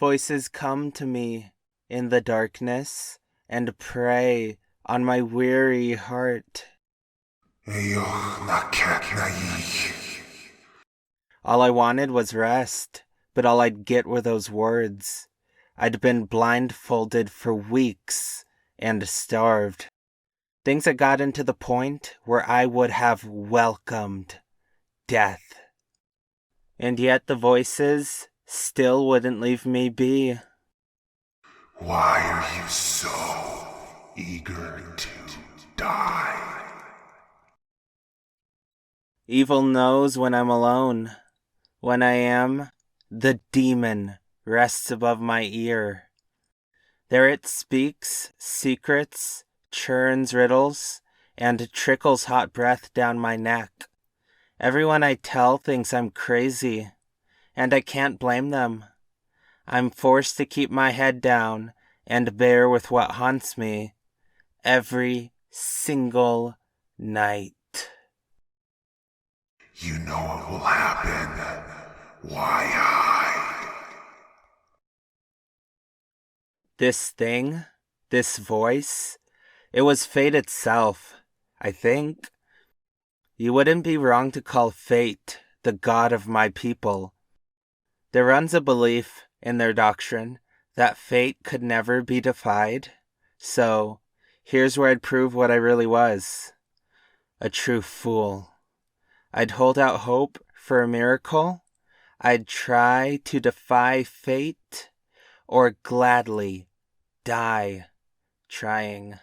Voices come to me in the darkness and prey on my weary heart. All I wanted was rest, but all I'd get were those words. I'd been blindfolded for weeks and starved. Things had gotten to the point where I would have welcomed death. And yet the voices still wouldn't leave me be. Why are you so eager to die? Evil knows when I'm alone. When I am, the demon rests above my ear. There it speaks secrets, churns riddles, and trickles hot breath down my neck. Everyone I tell thinks I'm crazy, and I can't blame them. I'm forced to keep my head down and bear with what haunts me every single night. You know what will happen. Why hide? This thing, this voice, it was fate itself, I think. You wouldn't be wrong to call fate the god of my people. There runs a belief in their doctrine that fate could never be defied, so here's where I'd prove what I really was. A true fool. I'd hold out hope for a miracle. I'd try to defy fate, or gladly die trying.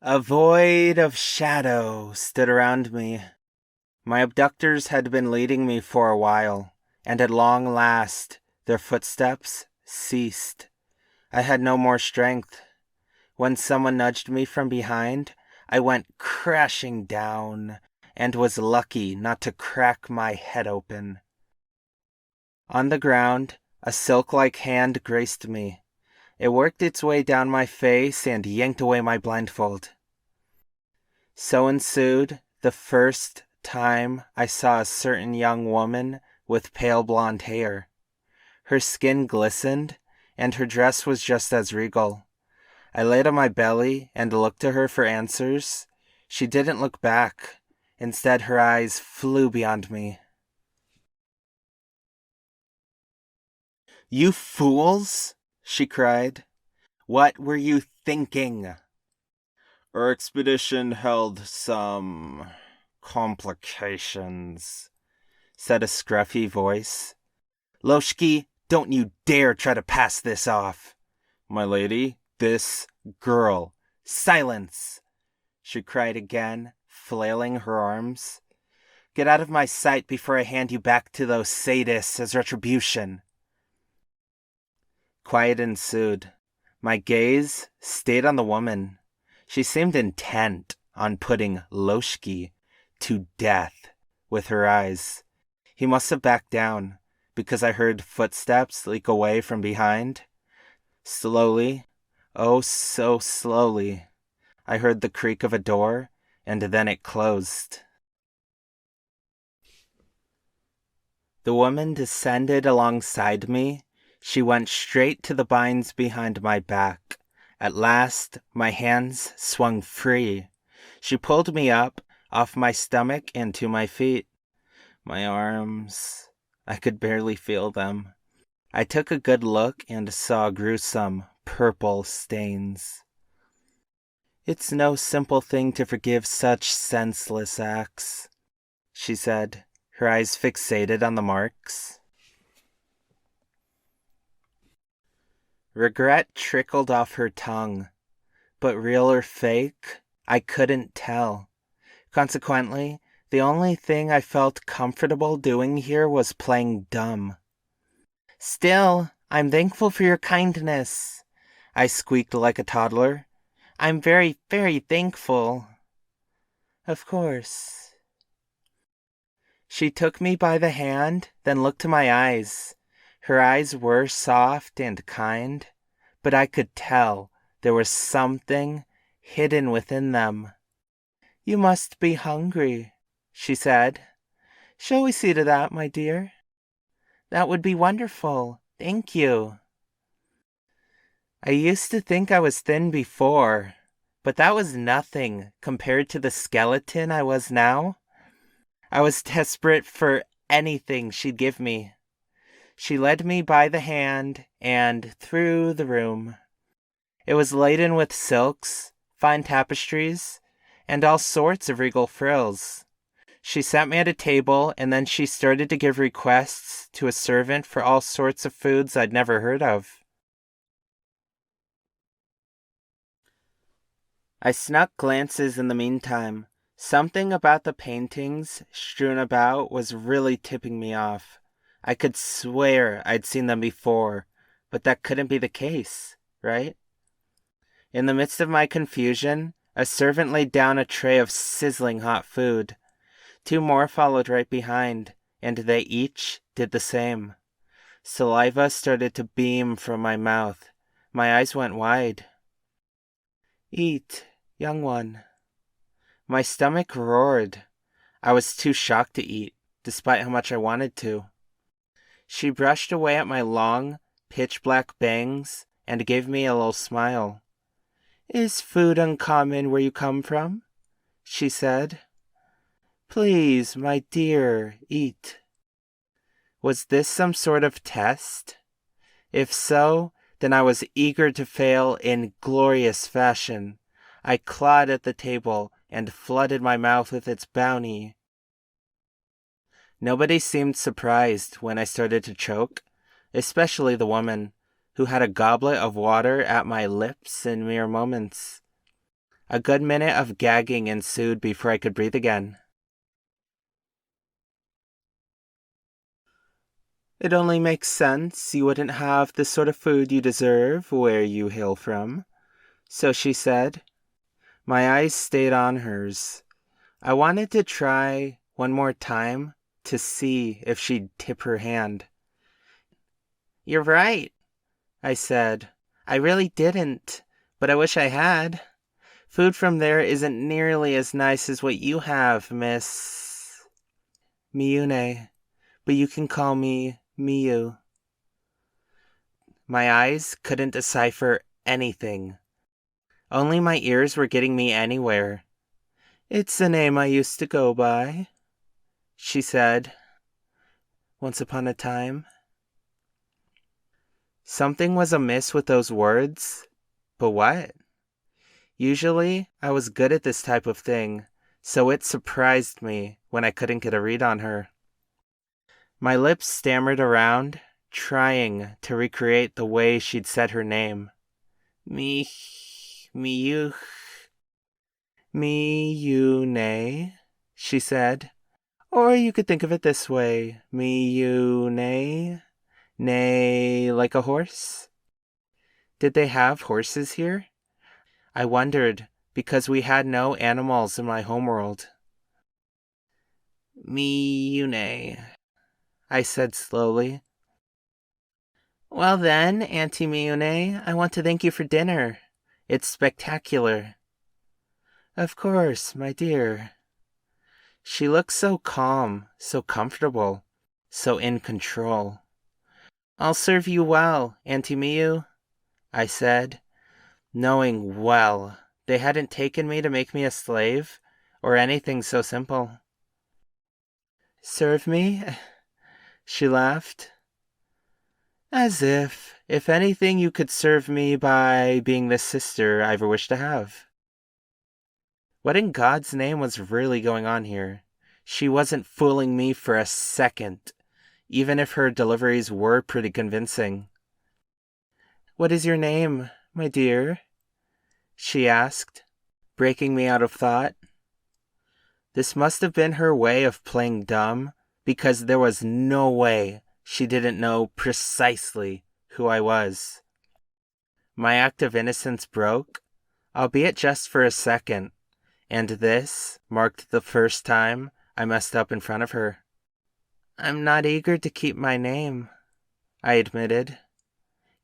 A void of shadow stood around me. My abductors had been leading me for a while, and at long last their footsteps ceased. I had no more strength. When someone nudged me from behind, I went crashing down and was lucky not to crack my head open. On the ground, a silk-like hand graced me. It worked its way down my face and yanked away my blindfold. So ensued the first time I saw a certain young woman with pale blonde hair. Her skin glistened, and her dress was just as regal. I laid on my belly and looked to her for answers. She didn't look back. Instead, her eyes flew beyond me. "You fools!" she cried. "What were you thinking?" "Our expedition held some complications," said a scruffy voice. "Loshki, don't you dare try to pass this off." "My lady, this girl." "Silence!" she cried again, flailing her arms. "Get out of my sight before I hand you back to those sadists as retribution." Quiet ensued. My gaze stayed on the woman. She seemed intent on putting Loshki to death with her eyes. He must have backed down, because I heard footsteps leak away from behind. Slowly, oh so slowly, I heard the creak of a door, and then it closed. The woman descended alongside me. She went straight to the vines behind my back. At last, my hands swung free. She pulled me up off my stomach and to my feet. My arms, I could barely feel them. I took a good look and saw gruesome purple stains. "It's no simple thing to forgive such senseless acts," she said, her eyes fixated on the marks. Regret trickled off her tongue, but real or fake, I couldn't tell. Consequently, the only thing I felt comfortable doing here was playing dumb. "Still, I'm thankful for your kindness," I squeaked like a toddler. "I'm very, very thankful." "Of course." She took me by the hand, then looked to my eyes. Her eyes were soft and kind, but I could tell there was something hidden within them. "You must be hungry," she said. "Shall we see to that, my dear?" That would be wonderful. Thank you. I used to think I was thin before, but that was nothing compared to the skeleton I was now. I was desperate for anything she'd give me. She led me by the hand and through the room. It was laden with silks, fine tapestries, and all sorts of regal frills. She sat me at a table, and then she started to give requests to a servant for all sorts of foods I'd never heard of. I snuck glances in the meantime. Something about the paintings strewn about was really tipping me off. I could swear I'd seen them before, but that couldn't be the case, right? In the midst of my confusion, a servant laid down a tray of sizzling hot food. Two more followed right behind, and they each did the same. Saliva started to beam from my mouth. My eyes went wide. Eat, young one. My stomach roared. I was too shocked to eat, despite how much I wanted to. She brushed away at my long, pitch-black bangs and gave me a little smile. Is food uncommon where you come from? She said. Please, my dear, eat. Was this some sort of test? If so, then I was eager to fail in glorious fashion. I clawed at the table and flooded my mouth with its bounty. Nobody seemed surprised when I started to choke, especially the woman, who had a goblet of water at my lips in mere moments. A good minute of gagging ensued before I could breathe again. It only makes sense you wouldn't have the sort of food you deserve where you hail from, so she said. My eyes stayed on hers. I wanted to try one more time to see if she'd tip her hand. You're right, I said. I really didn't, but I wish I had. Food from there isn't nearly as nice as what you have, Miss Miyune, but you can call me Miyu. My eyes couldn't decipher anything. Only my ears were getting me anywhere. It's a name I used to go by, she said, once upon a time. Something was amiss with those words, but what? Usually, I was good at this type of thing, so it surprised me when I couldn't get a read on her. My lips stammered around, trying to recreate the way she'd said her name. Miyune, she said. Or you could think of it this way, Miyune, neigh like a horse. Did they have horses here? I wondered, because we had no animals in my homeworld. Miyune, I said slowly. Well then, Auntie Miyune, I want to thank you for dinner. It's spectacular. Of course, my dear. She looked so calm, so comfortable, so in control. I'll serve you well, Auntie Miyu, I said, knowing well they hadn't taken me to make me a slave or anything so simple. Serve me? She laughed. As if anything, you could serve me by being the sister I ever wished to have. What in God's name was really going on here? She wasn't fooling me for a second, even if her deliveries were pretty convincing. What is your name, my dear? She asked, breaking me out of thought. This must have been her way of playing dumb, because there was no way she didn't know precisely who I was. My act of innocence broke, albeit just for a second, and this marked the first time I messed up in front of her. I'm not eager to keep my name, I admitted.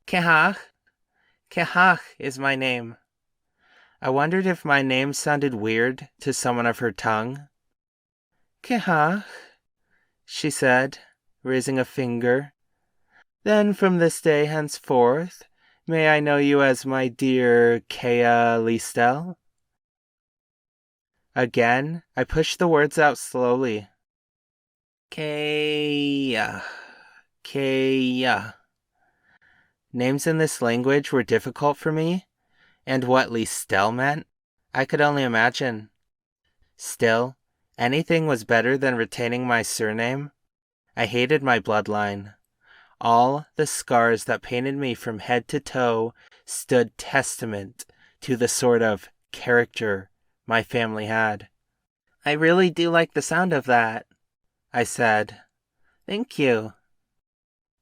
Kehach is my name. I wondered if my name sounded weird to someone of her tongue. Kehach, she said, raising a finger Then from this day henceforth, may I know you as my dear Kea Listel? Again, I pushed the words out slowly. Kea. Kea. Names in this language were difficult for me, and what Listel meant, I could only imagine. Still, anything was better than retaining my surname. I hated my bloodline. All the scars that painted me from head to toe stood testament to the sort of character my family had. I really do like the sound of that, I said. Thank you.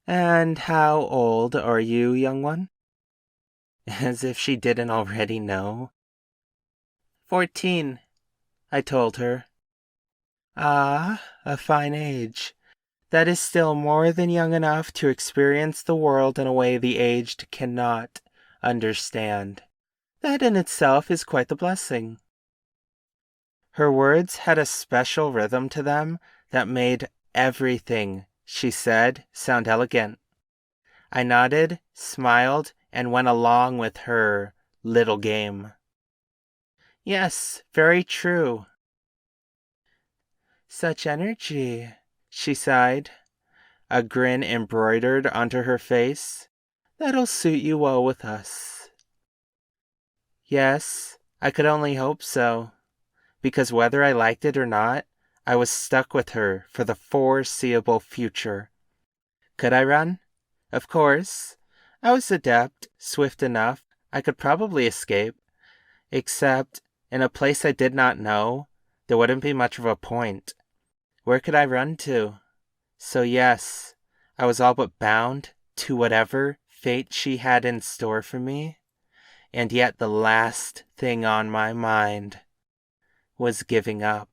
And how old are you, young one? As if she didn't already know. 14, I told her. Ah, a fine age. That is still more than young enough to experience the world in a way the aged cannot understand. That in itself is quite the blessing. Her words had a special rhythm to them that made everything she said sound elegant. I nodded, smiled, and went along with her little game. Yes, very true. Such energy, she sighed, a grin embroidered onto her face. That'll suit you well with us. Yes, I could only hope so, because whether I liked it or not, I was stuck with her for the foreseeable future. Could I run? Of course. I was adept, swift enough. I could probably escape. Except, in a place I did not know, there wouldn't be much of a point. Where could I run to? So yes, I was all but bound to whatever fate she had in store for me. And yet the last thing on my mind was giving up.